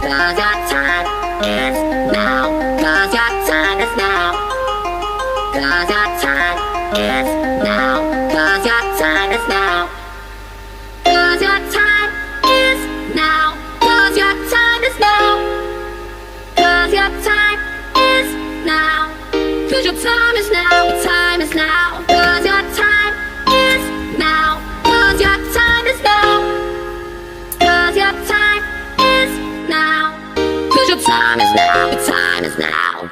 'Cause your time is now. 'Cause your time is now. 'Cause your time is now. 'Cause your time is now. 'Cause your time is now. 'Cause your time is now. 'Cause your time is now. 'Cause your time is now. Your time is now. 'Cause your time is now. 'Cause your time is now. 'Cause your time is now. 'Cause your time is now. Your time is now.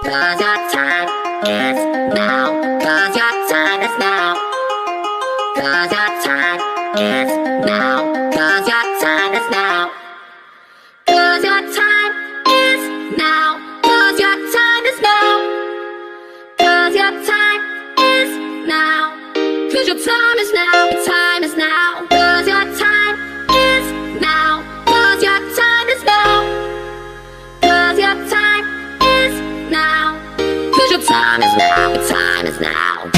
Cause your time is now. Cause your time is now. Cause your time is now. Cause your time is now. Cause your time is now. Cause your time is now. Cause your time is now. Cause your time is now. Your time is now. Cause your time is now. Cause your time is now. Cause your time is now. Cause your time is now. Your time is now.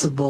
invincible.